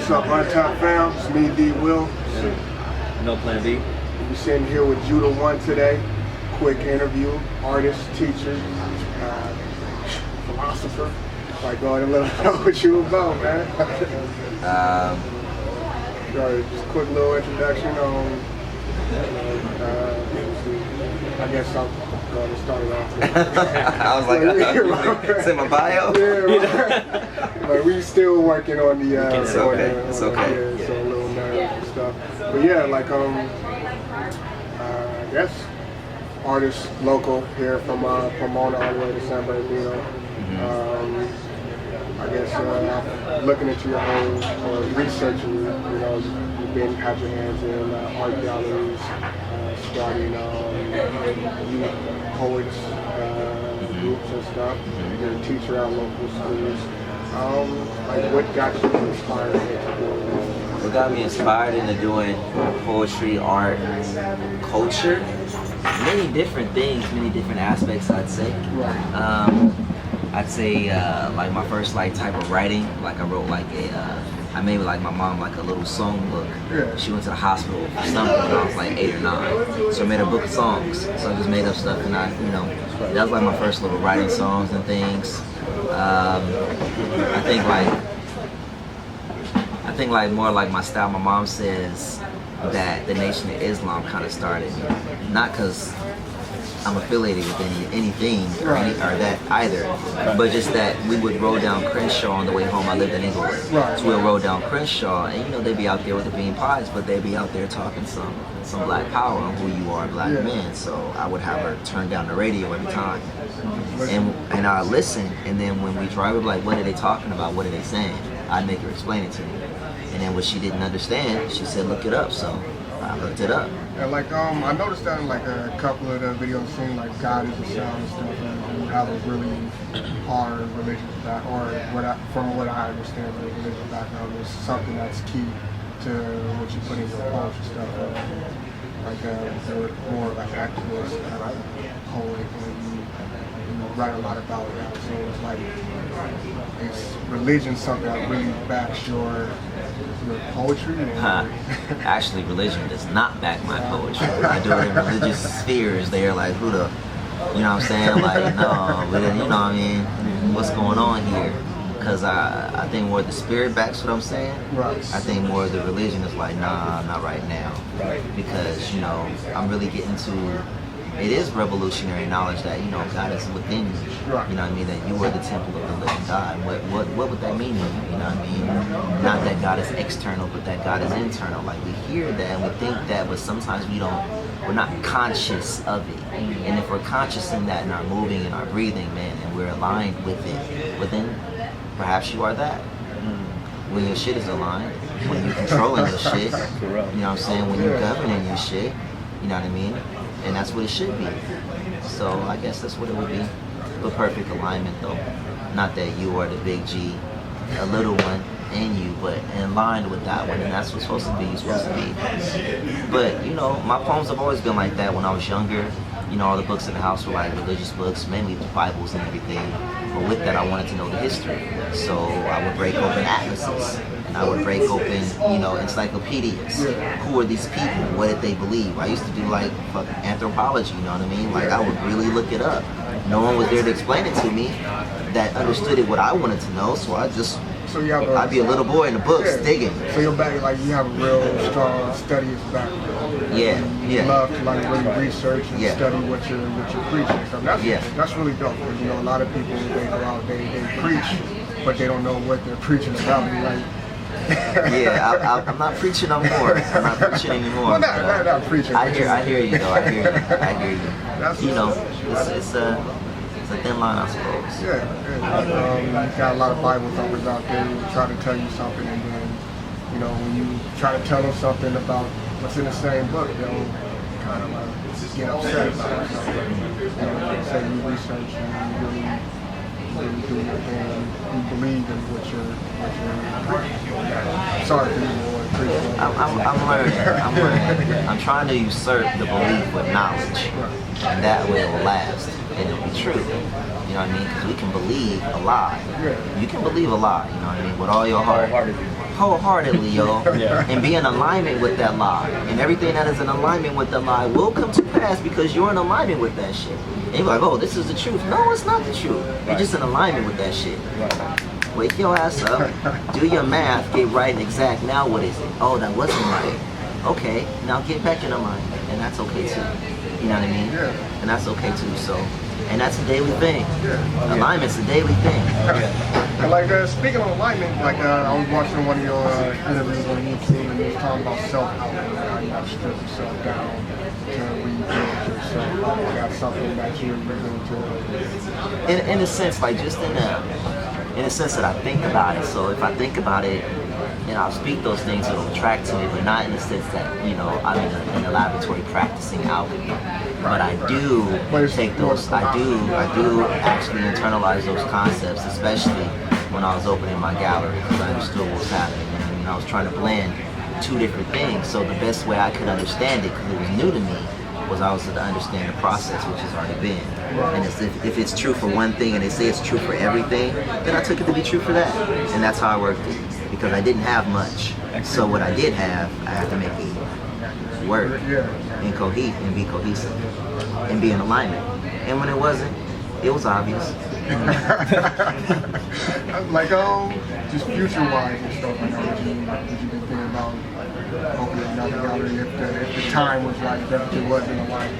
What's up, Untapped fam? It's me, D. Will. No Plan B. We're sitting here with Judah One today. Quick interview, artist, teacher, philosopher. Like, go ahead and let us know what you about, man. Just a quick little introduction on, I guess I'll go ahead and start it off. I was like, it's in my bio? Yeah, like we still working on the, it's okay. So a little nerves and stuff. But yeah, like, I guess artists local here from Pomona all the way to San Bernardino. I guess looking into your whole researching, you've had your hands in art galleries, starting youth poets groups and stuff. You're a teacher at local schools. Like, what got you inspired into doing this? What got me inspired into doing poetry, art, culture? Many different things, many different aspects, I'd say. I'd say like my first type of writing, like I wrote I made my mom a little song book. Yeah. She went to the hospital for something when I was 8 or 9. So I made a book of songs. So I just made up stuff and that was my first little writing songs and things. I think more like my style. My mom says that the Nation of Islam kind of started, not because I'm affiliated with anything or that either, but just that we would roll down Crenshaw on the way home. I lived in Inglewood, so we'll roll down Crenshaw, and they'd be out there with the bean pies, but they'd be out there talking some black power on who you are, black men. So I would have her turn down the radio every time, and I'd listen, and then when we drive, we'd be like, what are they talking about? What are they saying? I'd make her explain it to me, and then what she didn't understand, she said, look it up. So I looked it up. And I noticed that in a couple of the videos, seeing God is a sound and stuff, and you have a really hard religious background, or from what I understand, the religious background is something that's key to what you put in your poetry stuff. You're more of an activist, poet, and you write a lot about that. So it's religion something that really backs your poetry? Actually, religion does not back my poetry. I do it in religious spheres. They're like, who the, you know what I'm saying? No, but then, what's going on here? Because I think more the spirit backs what I'm saying. Right. I think more of the religion is nah, not right now. Right. Because, I'm really getting to, it is revolutionary knowledge that, God is within you. Right. You know what I mean? That you are the temple of the living God. What would that mean to you? You know what I mean? Not that God is external, but that God is internal. We hear that and we think that, but sometimes we're not conscious of it. And if we're conscious in that, in our moving and our breathing, man, and we're aligned with it, but then perhaps you are that. When your shit is aligned, when you're controlling your shit, you know what I'm saying? When you're governing your shit, you know what I mean? And that's what it should be. So I guess that's what it would be. The perfect alignment, though. Not that you are the big G, a little one, and you, but in line with that one, and that's what's supposed to be. You're supposed to be. But my poems have always been like that. When I was younger, all the books in the house were religious books, mainly the Bibles and everything. But with that, I wanted to know the history. So I would break open atlases. And I would break open, encyclopedias. Who are these people? What did they believe? I used to do fucking anthropology, you know what I mean? I would really look it up. No one was there to explain it to me that understood it what I wanted to know, so I'd be a little boy in the books digging. So you're back, you have a real strong studious background. Yeah. You love to really research and study what you're preaching. So that's really dope, because a lot of people, they go out, they preach, but they don't know what they're preaching about. I'm not preaching no more. I'm not preaching anymore. Well, not preaching. I hear you though. I hear you. It's a thin line, I suppose. Yeah. You got a lot of Bible thumpers out there who try to tell you something, and then when you try to tell them something about what's in the same book, they'll kind of get upset about it. So you research and you really do your thing. You believe in what you're sorry for using the word preaching. I'm learning. I'm trying to usurp the belief with knowledge, and that way it will last. then it'll be true. You know what I mean? Because we can believe a lie. Yeah. You can believe a lie, you know what I mean, with all your heart. Wholeheartedly, yo. Yeah. And be in alignment with that lie. And everything that is in alignment with that lie will come to pass because you're in alignment with that shit. And you're like, oh, this is the truth. No, it's not the truth. You're just in alignment with that shit. Right. Wake your ass up, do your math, get right and exact. Now what is it? Oh, that wasn't right. Okay, now get back in alignment. And that's okay too. You know what I mean? Yeah. And that's okay too. So, and that's a daily thing. Yeah. Alignment's a daily thing. And like speaking of alignment, like I was watching one of your interviews on YouTube, and you was talking about self-help, how you have to strip yourself down to rebuild yourself. That's something that you're using to. In a sense, like just in a sense that I think about it. So if I think about it, and I'll speak those things, it'll attract to me, but not in the sense that, you know, I'm in the laboratory practicing alchemy. But I do take those, I do actually internalize those concepts, especially when I was opening my gallery, because I understood what was happening. And I was trying to blend two different things. So the best way I could understand it, because it was new to me, was I was to understand the process, which has already been. And if it's true for one thing and they say it's true for everything, then I took it to be true for that. And that's how I worked it. Because I didn't have much. So what I did have, I had to make it work and be cohesive and be in alignment. And when it wasn't, it was obvious. Like just future-wise and stuff like that. Would you be thinking about opening another gallery if the time was right, if it wasn't aligned?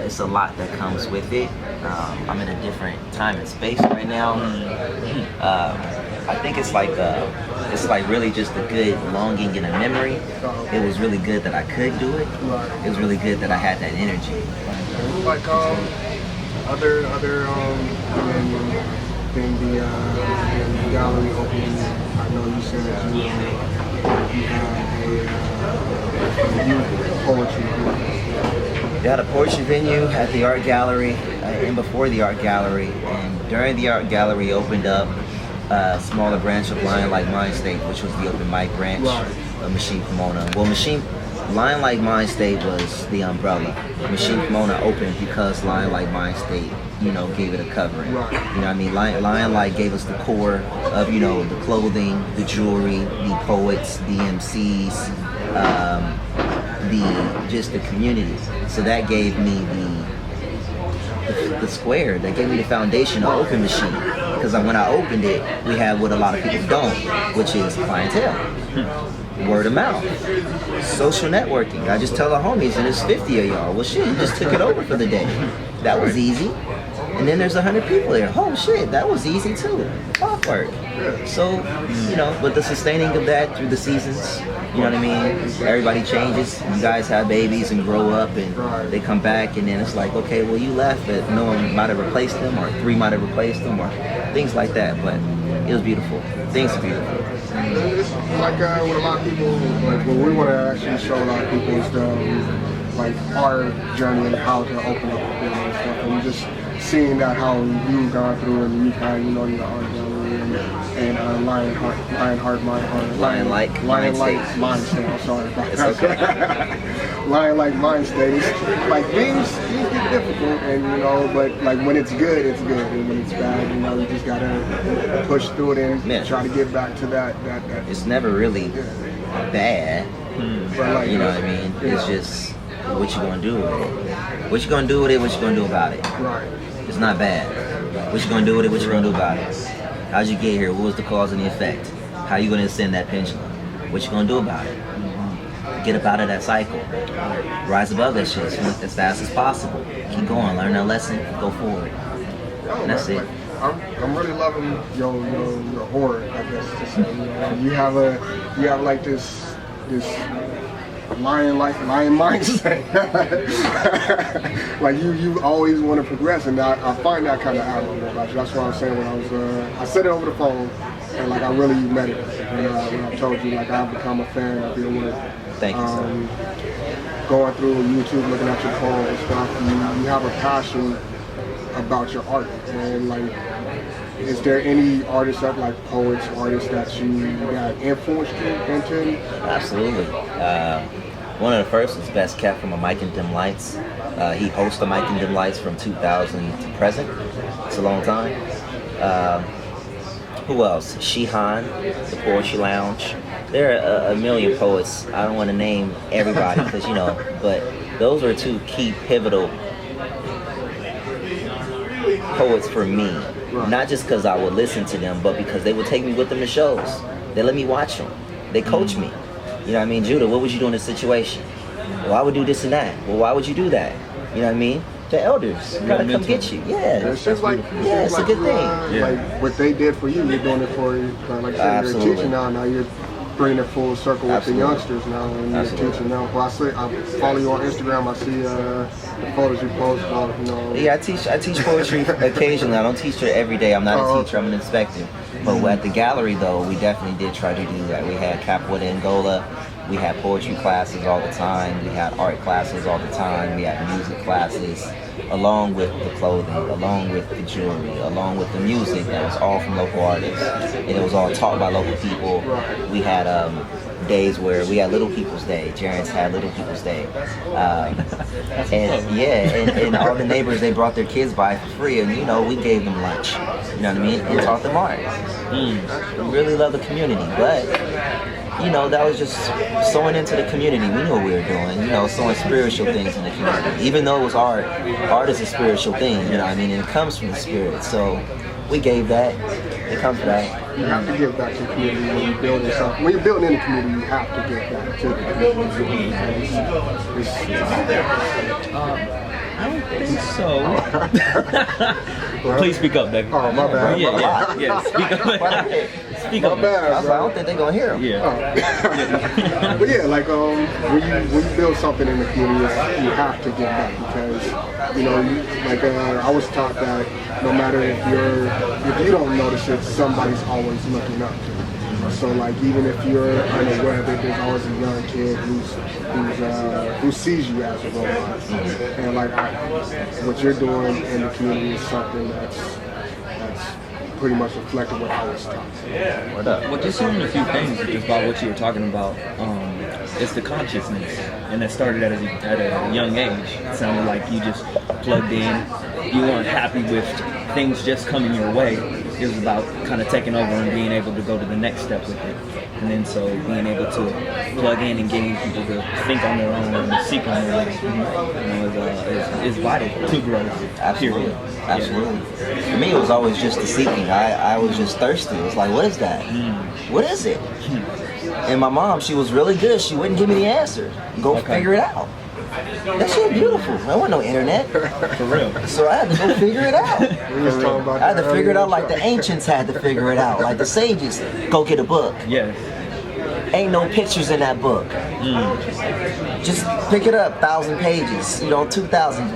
It's a lot that comes with it. I'm in a different time and space right now. I think it's like really just a good longing and a memory. It was really good that I could do it. It was really good that I had that energy. Like other than the gallery opening, I know you said that you have a poetry group. We had a poetry venue at the art gallery and before the art gallery, and during the art gallery opened up a smaller branch of Lion Like Mind State, which was the open mic branch of Machine Pomona. Well, Lion Like Mind State was the umbrella. Machine Pomona opened because Lion Like Mind State, you know, gave it a covering. You know what I mean? Lion Like gave us the core of, you know, the clothing, the jewelry, the poets, the MCs, just the community. So that gave me the square, that gave me the foundation of Open Machine. Because when I opened it, we had what a lot of people don't, which is clientele. Word of mouth. Social networking. I just tell the homies, and there's 50 of y'all. Well, shit, you just took it over for the day. That was easy. And then there's 100 people there. Oh, shit, that was easy too. Clockwork. So, you know, but the sustaining of that through the seasons, you know what I mean? Everybody changes. You guys have babies and grow up, and they come back, and then it's like, okay, well, you left, but no one might have replaced them, or 3 might have replaced them, or things like that. But it was beautiful. Things are beautiful. It's like with a lot of people, like what we want to actually show a lot of people is like our journey and how to open up a business and stuff. And just seeing that how you've gone through and you've had, you know, your art gallery and Lion Like Mind State. I'm sorry about that. Lion Like Mind State. Like things get difficult, and you know, but like when it's good, it's good, and when it's bad, you know, you just gotta push through it and try to get back to that. It's never really bad. But like, you know what I mean? It's just what you gonna do with it. What you gonna do with it? What you gonna do about it? Right. It's not bad. What you gonna do with it? What you gonna do about it? How'd you get here? What was the cause and the effect? How you gonna ascend that pendulum? What you gonna do about it? Get up out of that cycle. Rise above that shit as fast as possible. Keep going. Learn that lesson. Go forward. And that's it. I'm really loving your horror, I guess to say. You know, you have like this lion mindset. Like you always want to progress, and I find that kind of admirable about you. That's what I was saying when I said it over the phone, and like I really met it when I told you like I've become a fan of your work. Thank you, sir. Going through YouTube, looking at your poems and stuff, you have a passion about your art, and like, is there any artists that like poets, artists that influenced you into? Absolutely. One of the first was Best Kept from a Mic and Dim Lights. He hosts the Mike and Dim Lights from 2000 to present. It's a long time. Who else? Shihan, the Poetry Lounge. There are a million poets. I don't want to name everybody because, you know, but those are two key pivotal poets for me. Right. Not just because I would listen to them, but because they would take me with them to shows. They let me watch them. They coach me. You know what I mean? Judah, what would you do in this situation? Well, I would do this and that. Well, why would you do that? You know what I mean? The elders gotta come get you. Yeah. It's just like, it's a good thing. Like what they did for you, you're doing it for you. Like you're teaching now. Now you're bringing it full circle with the youngsters now, and you're teaching now. Well, I follow you on Instagram. I see the photos you post about, you know. Yeah, I teach poetry occasionally. I don't teach it every day. I'm not a teacher. I'm an inspector. But at the gallery, though, we definitely did try to do that. We had Capoeira Angola. We had poetry classes all the time. We had art classes all the time. We had music classes, along with the clothing, along with the jewelry, along with the music. That was all from local artists, and it was all taught by local people. We had days where we had Little People's Day. Jarrett's had Little People's Day, and all the neighbors, they brought their kids by for free, and you know, we gave them lunch. You know what I mean? And taught them art. We really love the community, but you know, that was just sowing into the community. We knew what we were doing, you know, sowing spiritual things in the community. Even though it was art, art is a spiritual thing, you know what I mean? And it comes from the spirit. So we gave that. It comes from that. You have to give back to the community when you're building something. When you're building in the community, you have to give back to the community. I don't think so. Please speak up, Becky. Oh, my bad. Yeah, speak up. Speak up. My bad, I was like, I don't think they're gonna hear him. Yeah. But yeah, like when you build something in the community, you have to give back because you know, I was taught that no matter if you don't notice it, somebody's always looking up to you. So like even if you're unaware that there's always a young kid who sees you as a role model, and like what you're doing in the community is something that's pretty much reflecting what I was taught. What up? Well, just hearing a few things just about what you were talking about, it's the consciousness, and that started at a young age. It sounded like you just plugged in, you weren't happy with things just coming your way. It was about kind of taking over and being able to go to the next step with it. And then so being able to plug in and getting people to think on their own and seek on their own, you know, is vital to growth. Absolutely. Period. Absolutely. For me, it was always just the seeking. I was just thirsty. It was like, what is that? What is it? And my mom, she was really good. She wouldn't give me the answer. Go figure it out. That shit beautiful. There wasn't no internet. For real. So I had to go figure it out. I I had to figure it out like the ancients had to figure it out. Like the sages. Go get a book. Yes. Ain't no pictures in that book. Just pick it up, 1,000 pages, you know, 2,000.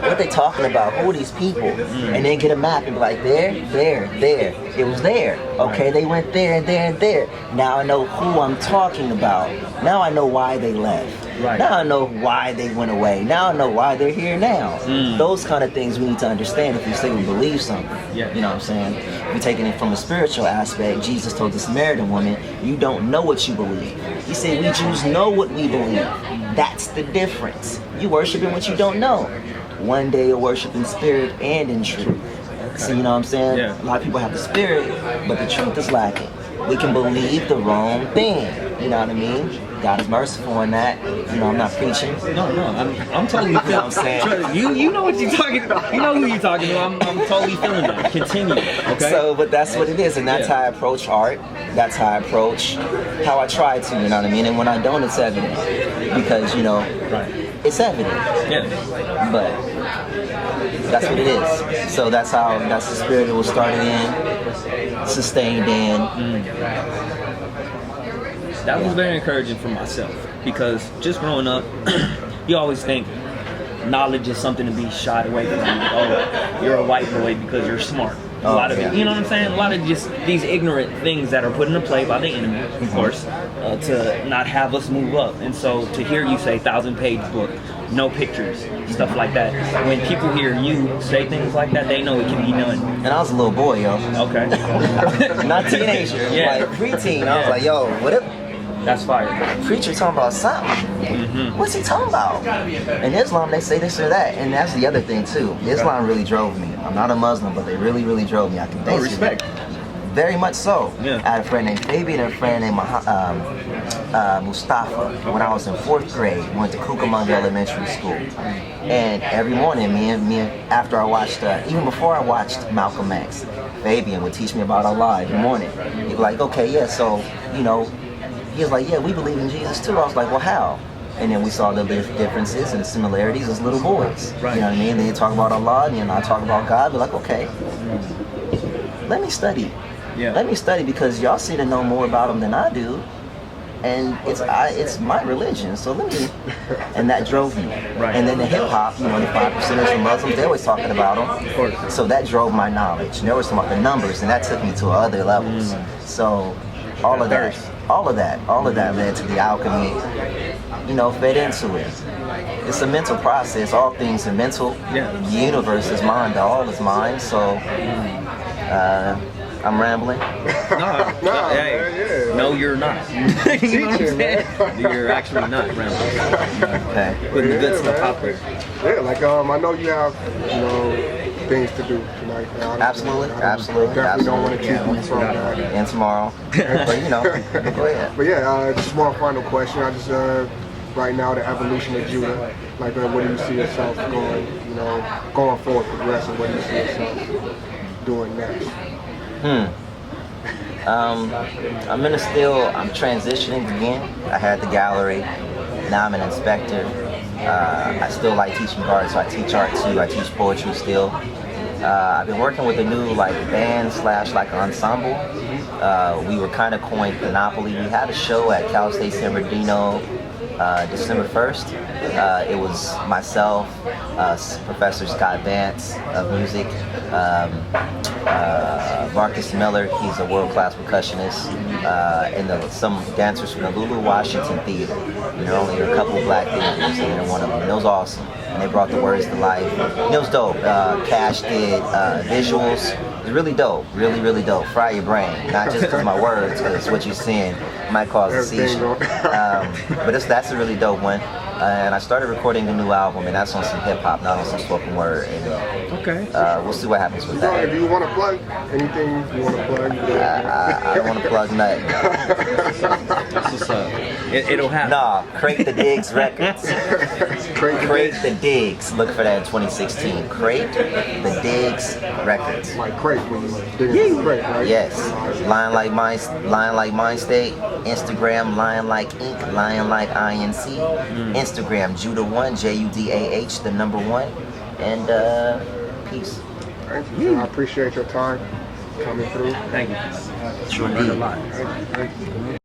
What they talking about? Who are these people? And then get a map and be like, there. It was there. Okay, they went there and there and there. Now I know who I'm talking about. Now I know why they left. Right. Now I know why they went away. Now I know why they're here now. Those kind of things we need to understand if we say we believe something. Yeah. You know what I'm saying? We taking it from a spiritual aspect. Jesus told the Samaritan woman, you don't know what you believe. He said, we Jews know what we believe. That's the difference. You worshiping what you don't know. One day you'll worship in spirit and in truth. So you know what I'm saying? Yeah. A lot of people have the spirit, but the truth is lacking. We can believe the wrong thing. You know what I mean? God is merciful in that. You know, I'm not preaching. No, I'm totally feeling. You know what I'm saying? You know what you're talking about. You know who you're talking to. I'm totally feeling that. Continue. Okay. So, but that's what it is, and that's how I approach art. That's how I approach how I try to. You know what I mean? And when I don't, it's evident because you know, it's evident. Yeah. But that's what it is. So that's the spirit it was started in, sustained in. That was very encouraging for myself because just growing up, you always think knowledge is something to be shied away from. Oh, you're a white boy because you're smart. A lot of it, you know what I'm saying? A lot of just these ignorant things that are put into play by the enemy, of course, to not have us move up. And so to hear you say 1,000-page book, no pictures, stuff like that. When people hear you say things like that, they know it can be done. And I was a little boy, yo. Okay. Not teenager, Yeah. like preteen. I was like, yo, what if? That's fire. Preacher talking about something. What's he talking about? In Islam, they say this or that, and that's the other thing too. Islam really drove me. I'm not a Muslim, but they really, really drove me. I can Respect. Very much so. Yeah. I had a friend named Fabian and a friend named Mustafa. When I was in 4th grade, we went to Cucamonga Elementary School. And every morning, me and after I watched, even before I watched Malcolm X, Fabian would teach me about Allah every morning. He'd be like, okay, yeah, so, you know, he was like, yeah, we believe in Jesus too. I was like, well, how? And then we saw the differences and the similarities as little boys. Right. You know what I mean? Then you talk about Allah, and I talk about God. We're like, okay, let me study. Yeah. Let me study because y'all seem to know more about him than I do, and it's my religion. So let me, and that drove me. Right. And then the hip hop, you know, the 5%ers, the Muslims, they always talking about them. Of course. So that drove my knowledge. And they always talking about the numbers, and that took me to other levels. So all of that led to the alchemy. You know, fed into it. It's a mental process. All things are mental. Yeah. The universe is mind. All is mind. So. I'm rambling. No, hey, yeah. no, you're not. You know what I'm Teaching, saying? You're actually not rambling. Okay. Putting the good stuff out there. Yeah, like I know you have, you know, things to do tonight. Absolutely. Definitely don't want to keep you from that. And tomorrow. But you know, go ahead. But yeah, just one final question. I just right now the evolution of Judah. Like, what do you see yourself going? You know, going forward, progressing. What do you see yourself doing next? I'm transitioning again. I had the gallery. Now I'm an inspector. I still like teaching art, so I teach art too. I teach poetry still. I've been working with a new band / ensemble. We were kind of coined Monopoly. We had a show at Cal State San Bernardino December 1st. It was myself, Professor Scott Vance of music, Marcus Miller, he's a world-class percussionist, and some dancers from the Lulu Washington Theater. And there are only a couple of black dancers, and they're one of them. And it was awesome. And they brought the words to life. And it was dope. Cash did visuals. It was really dope. Really, really dope. Fry your brain. Not just because my words, because what you're seeing might cause a seizure. But that's a really dope one. And I started recording a new album, and that's on some hip hop, not on some spoken word. And, Okay. we'll see what happens with that. If you want to plug anything, you want to plug. I don't want to plug nothing. That's what's up. It'll happen. Nah, Crate the Digs Records. Crate the Digs. Look for that in 2016. Crate the Digs Records. Like crate when you dig into the crate, right? Yes. Lion Like Mind State. Instagram Lion Like Inc. Lion Like INC. Instagram Judah1 JUDAH, the number 1. And peace. Thank you. I appreciate your time coming through. Thank you. Sure Learned a did. lot. Thank you.